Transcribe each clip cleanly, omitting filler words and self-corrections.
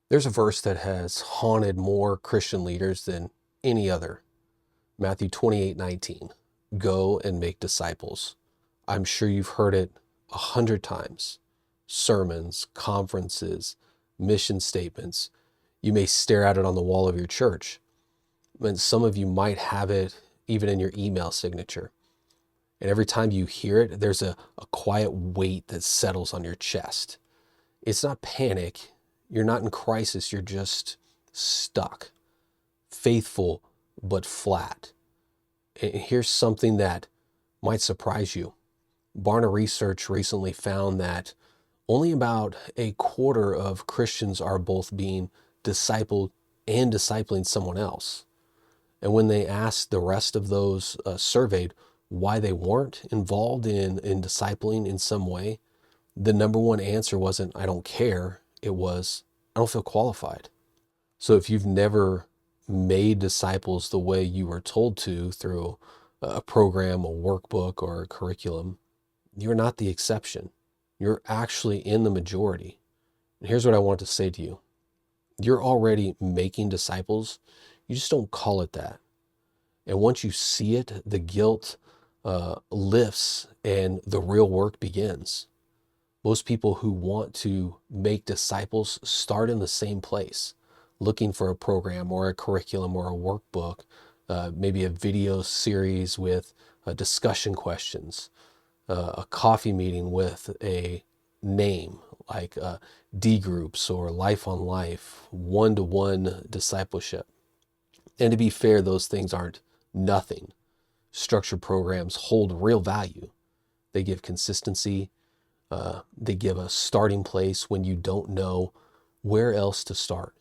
There's a verse that has haunted more Christian leaders than any other. Matthew 28:19. Go and make disciples. I'm sure you've heard it 100 times. Sermons, conferences, mission statements. You may stare at it on the wall of your church. And some of you might have it even in your email signature. And every time you hear it, there's a quiet weight that settles on your chest. It's not panic. You're not in crisis. You're just stuck, faithful, but flat. And here's something that might surprise you. Barna Research recently found that only about a quarter of Christians are both being discipled and discipling someone else. And when they asked the rest of those surveyed why they weren't involved in discipling in some way, the number one answer wasn't, I don't care. It was, I don't feel qualified. So if you've never made disciples the way you were told to through a program, a workbook, or a curriculum, you're not the exception. You're actually in the majority. And here's what I want to say to you. You're already making disciples. You just don't call it that. And once you see it, the guilt lifts and the real work begins. Most people who want to make disciples start in the same place, looking for a program or a curriculum or a workbook, maybe a video series with discussion questions, a coffee meeting with a name like D groups or Life on Life, one-to-one discipleship. And to be fair, those things aren't nothing. Structured programs hold real value. They give consistency. They give a starting place when you don't know where else to start.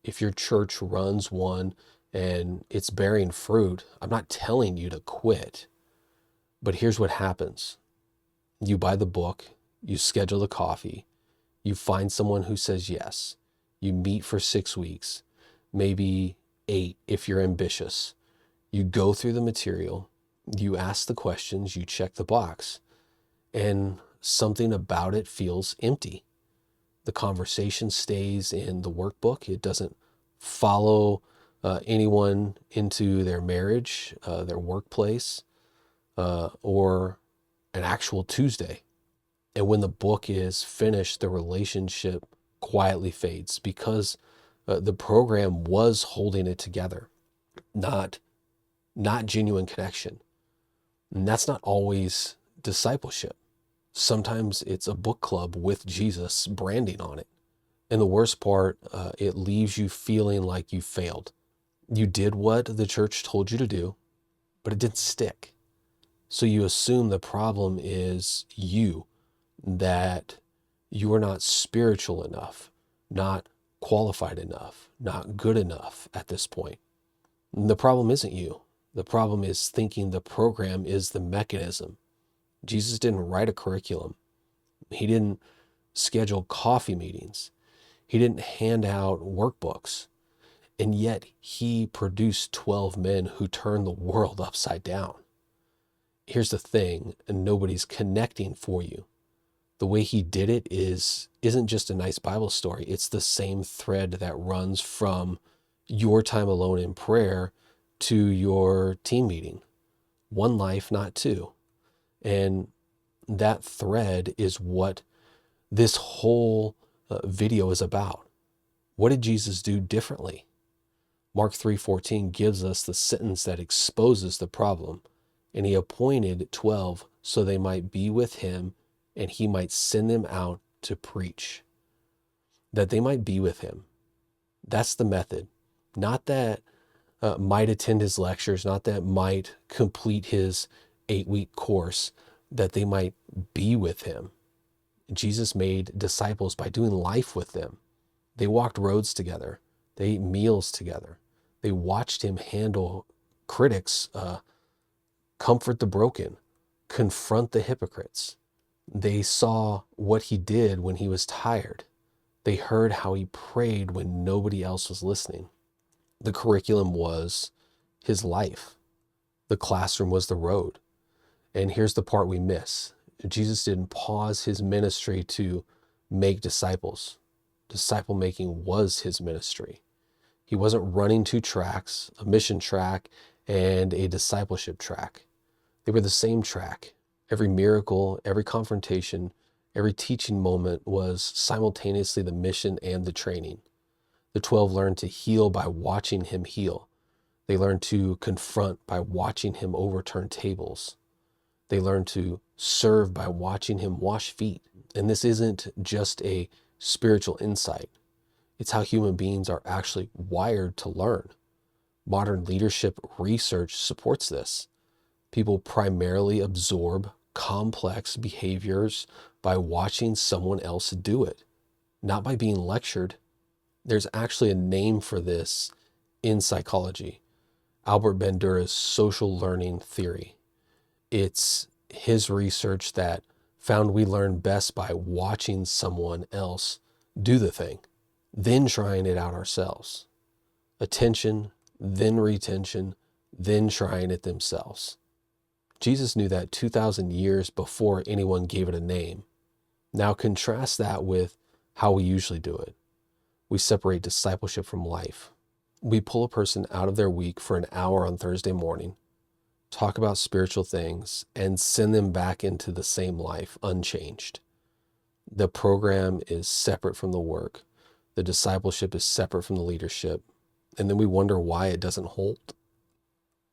If your church runs one and it's bearing fruit, I'm not telling you to quit. But here's what happens. You buy the book, you schedule the coffee, you find someone who says yes, you meet for 6 weeks, maybe 8 if you're ambitious. You go through the material, you ask the questions, you check the box, and something about it feels empty. The conversation stays in the workbook. It doesn't follow anyone into their marriage, their workplace, or an actual Tuesday. And when the book is finished, the relationship quietly fades because the program was holding it together, not genuine connection. And that's not always discipleship. Sometimes it's a book club with Jesus branding on it. And the worst part, it leaves you feeling like you failed. You did what the church told you to do, but it didn't stick. So you assume the problem is you, that you are not spiritual enough, not qualified enough, not good enough at this point. And the problem isn't you. The problem is thinking the program is the mechanism. Jesus didn't write a curriculum. He didn't schedule coffee meetings. He didn't hand out workbooks. And yet he produced 12 men who turned the world upside down. Here's the thing, and nobody's connecting for you. The way he did it isn't just a nice Bible story. It's the same thread that runs from your time alone in prayer to your team meeting. One life, not two. And that thread is what this whole video is about. What did Jesus do differently? Mark 3:14 gives us the sentence that exposes the problem. And he appointed 12 so they might be with him and he might send them out to preach. That they might be with him. That's the method. Not that might attend his lectures, not that might complete his 8-week course, that they might be with him. Jesus made disciples by doing life with them. They walked roads together. They ate meals together. They watched him handle critics, comfort the broken, confront the hypocrites. They saw what he did when he was tired. They heard how he prayed when nobody else was listening. The curriculum was his life. The classroom was the road. And here's the part we miss. Jesus didn't pause his ministry to make disciples. disciple making was his ministry. He wasn't running two tracks, a mission track and a discipleship track. They were the same track. Every miracle, every confrontation, every teaching moment was simultaneously the mission and the training. The 12 learned to heal by watching him heal. They learned to confront by watching him overturn tables. They learned to serve by watching him wash feet. And this isn't just a spiritual insight. It's how human beings are actually wired to learn. Modern leadership research supports this. People primarily absorb complex behaviors by watching someone else do it, not by being lectured. There's actually a name for this in psychology. Albert Bandura's social learning theory. It's his research that found we learn best by watching someone else do the thing, then trying it out ourselves. Attention, then retention, then trying it themselves. Jesus knew that 2,000 years before anyone gave it a name. Now contrast that with how we usually do it. We separate discipleship from life. We pull a person out of their week for an hour on Thursday morning, talk about spiritual things, and send them back into the same life unchanged. The program is separate from the work. The discipleship is separate from the leadership. And then we wonder why it doesn't hold.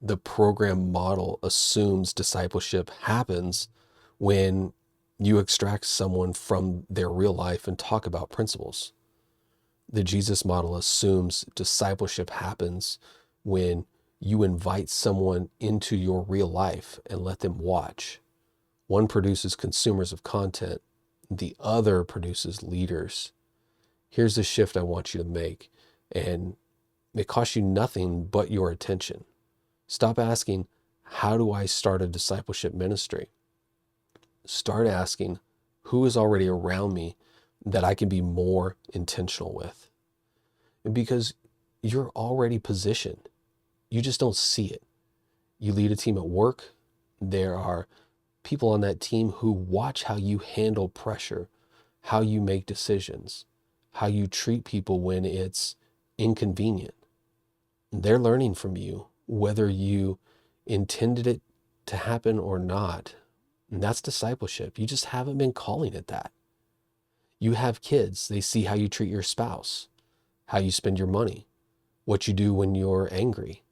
The program model assumes discipleship happens when you extract someone from their real life and talk about principles. The Jesus model assumes discipleship happens when you invite someone into your real life and let them watch. One produces consumers of content, the other produces leaders. Here's the shift I want you to make, and it costs you nothing but your attention. Stop asking, how do I start a discipleship ministry? Start asking, who is already around me that I can be more intentional with? And because you're already positioned, you just don't see it. You lead a team at work. There are people on that team who watch how you handle pressure, how you make decisions, how you treat people when it's inconvenient. They're learning from you, whether you intended it to happen or not. And that's discipleship. You just haven't been calling it that. You have kids. They see how you treat your spouse, how you spend your money, what you do when you're angry.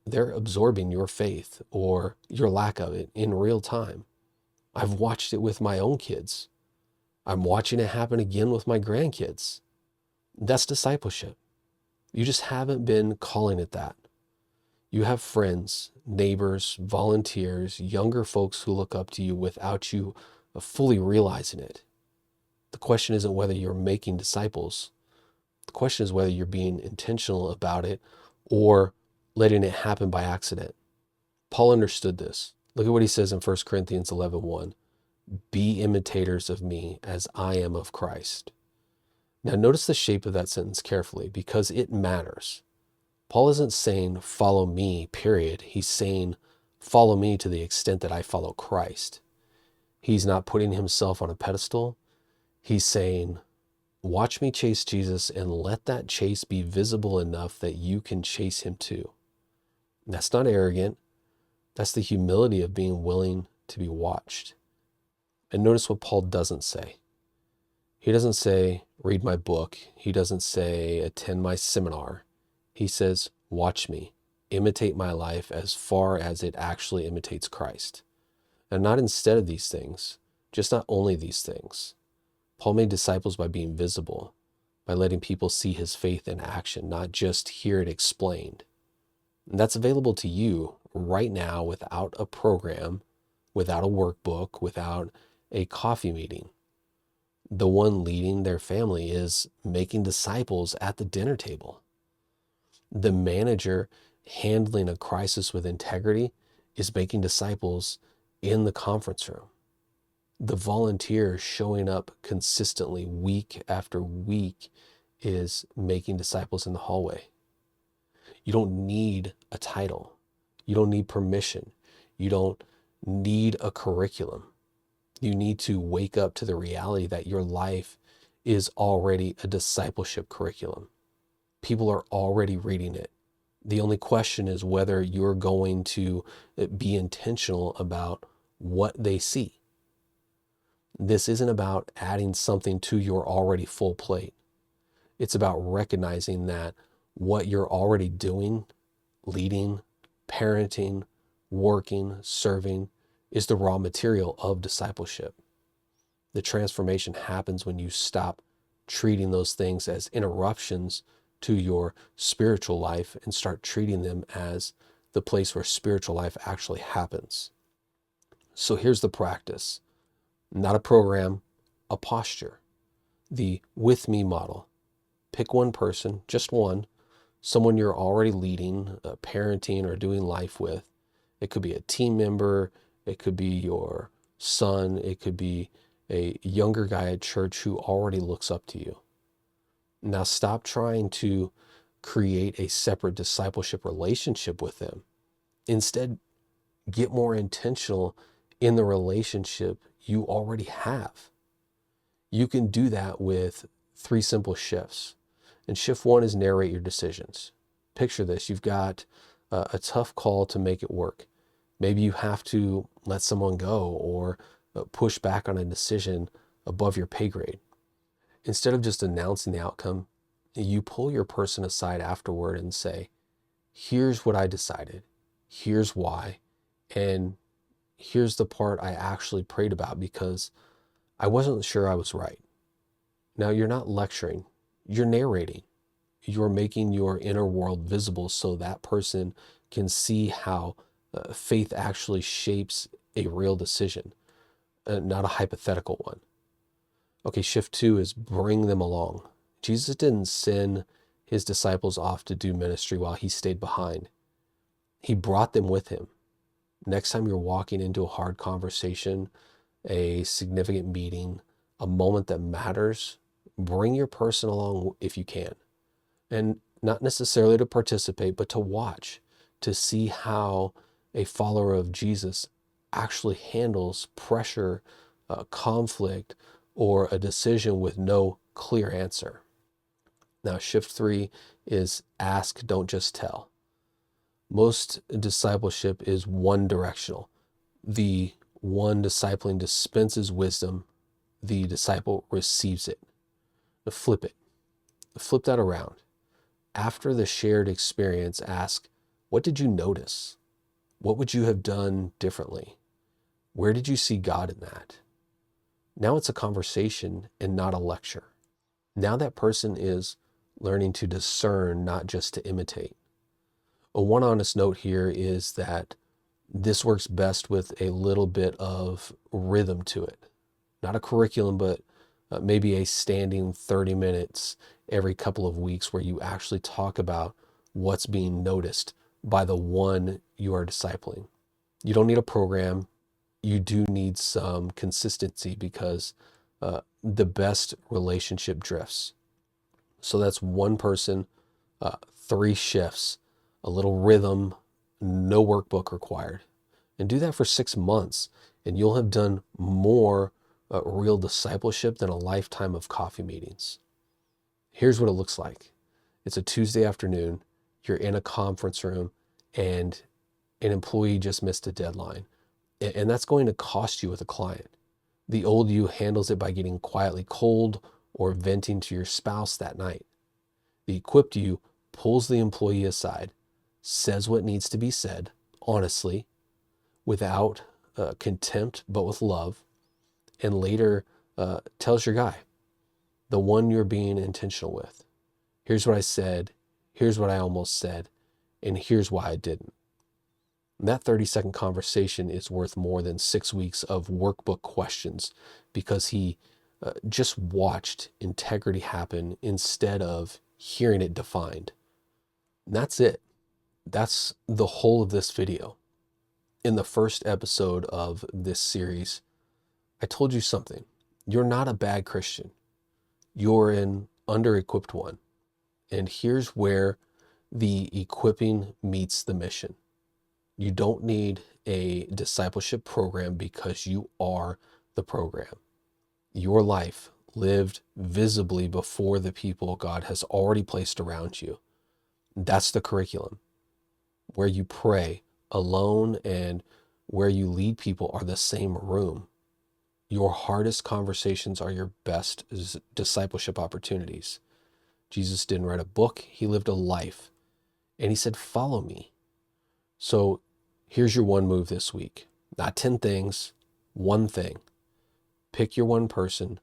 They're absorbing your faith or your lack of it in real time. I've watched it with my own kids. I'm watching it happen again with my grandkids. That's discipleship. You just haven't been calling it that. You have friends, neighbors, volunteers, younger folks who look up to you without you fully realizing it. The question isn't whether you're making disciples. The question is whether you're being intentional about it or letting it happen by accident. Paul understood this. Look at what he says in 1 Corinthians 11:1. Be imitators of me as I am of Christ. Now notice the shape of that sentence carefully because it matters. Paul isn't saying follow me, period. He's saying follow me to the extent that I follow Christ. He's not putting himself on a pedestal. He's saying, watch me chase Jesus and let that chase be visible enough that you can chase him too. That's not arrogant. That's the humility of being willing to be watched. And notice what Paul doesn't say. He doesn't say, read my book. He doesn't say, attend my seminar. He says, watch me, imitate my life as far as it actually imitates Christ. And not instead of these things, just not only these things. Paul made disciples by being visible, by letting people see his faith in action, not just hear it explained. And that's available to you right now without a program, without a workbook, without a coffee meeting. The one leading their family is making disciples at the dinner table. The manager handling a crisis with integrity is making disciples in the conference room. The volunteer showing up consistently week after week is making disciples in the hallway. You don't need a title. You don't need permission. You don't need a curriculum. You need to wake up to the reality that your life is already a discipleship curriculum. People are already reading it. The only question is whether you're going to be intentional about what they see. This isn't about adding something to your already full plate. It's about recognizing that what you're already doing, leading, parenting, working, serving, is the raw material of discipleship. The transformation happens when you stop treating those things as interruptions to your spiritual life and start treating them as the place where spiritual life actually happens. So here's the practice. Not a program, a posture. The with me model. Pick one person, just one, someone you're already leading, parenting, or doing life with. It could be a team member. It could be your son. It could be a younger guy at church who already looks up to you. Now stop trying to create a separate discipleship relationship with them. Instead, get more intentional in the relationship you already have. You can do that with 3 simple shifts. And shift 1 is narrate your decisions. Picture this. You've got a tough call to make it work. Maybe you have to let someone go or push back on a decision above your pay grade. Instead of just announcing the outcome, you pull your person aside afterward and say, here's what I decided, here's why, and here's the part I actually prayed about because I wasn't sure I was right. Now, you're not lecturing, you're narrating. You're making your inner world visible so that person can see how faith actually shapes a real decision, not a hypothetical one. Okay, shift 2 is bring them along. Jesus didn't send his disciples off to do ministry while he stayed behind. He brought them with him. Next time you're walking into a hard conversation, a significant meeting, a moment that matters, bring your person along if you can. And not necessarily to participate, but to watch, to see how a follower of Jesus actually handles pressure, conflict, or a decision with no clear answer. Now, shift 3 is ask, don't just tell. Most discipleship is one directional. The one discipling dispenses wisdom, the disciple receives it. Flip it. Flip that around. After the shared experience, ask, what did you notice? What would you have done differently? Where did you see God in that? Now it's a conversation and not a lecture. Now that person is learning to discern, not just to imitate. One honest note here is that this works best with a little bit of rhythm to it. Not a curriculum, but maybe a standing 30 minutes every couple of weeks where you actually talk about what's being noticed by the one you are discipling. You don't need a program. You do need some consistency because the best relationship drifts. So that's one person, 3 shifts, a little rhythm, no workbook required. And do that for 6 months, and you'll have done more real discipleship than a lifetime of coffee meetings. Here's what it looks like. It's a Tuesday afternoon. You're in a conference room, and an employee just missed a deadline. And that's going to cost you with a client. The old you handles it by getting quietly cold or venting to your spouse that night. The equipped you pulls the employee aside, says what needs to be said, honestly, without contempt, but with love, and later tells your guy, the one you're being intentional with, here's what I said, here's what I almost said, and here's why I didn't. And that 30-second conversation is worth more than 6 weeks of workbook questions because he just watched integrity happen instead of hearing it defined. And that's it. That's the whole of this video. In the first episode of this series, I told you something. You're not a bad Christian. You're an under-equipped one. And here's where the equipping meets the mission. You don't need a discipleship program because you are the program. Your life lived visibly before the people God has already placed around you. That's the curriculum. Where you pray alone and where you lead people are the same room. Your hardest conversations are your best discipleship opportunities. Jesus didn't write a book, he lived a life. And he said, follow me. So here's your one move this week. Not 10 things, one thing. Pick your one person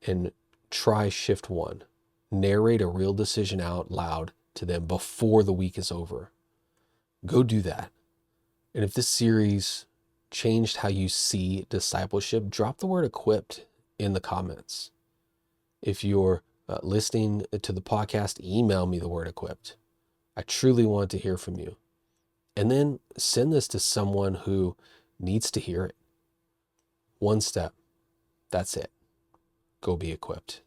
and try shift one. Narrate a real decision out loud to them before the week is over. Go do that. And if this series changed how you see discipleship, drop the word equipped in the comments. If you're listening to the podcast, email me the word equipped. I truly want to hear from you. And then send this to someone who needs to hear it. One step. That's it. Go be equipped.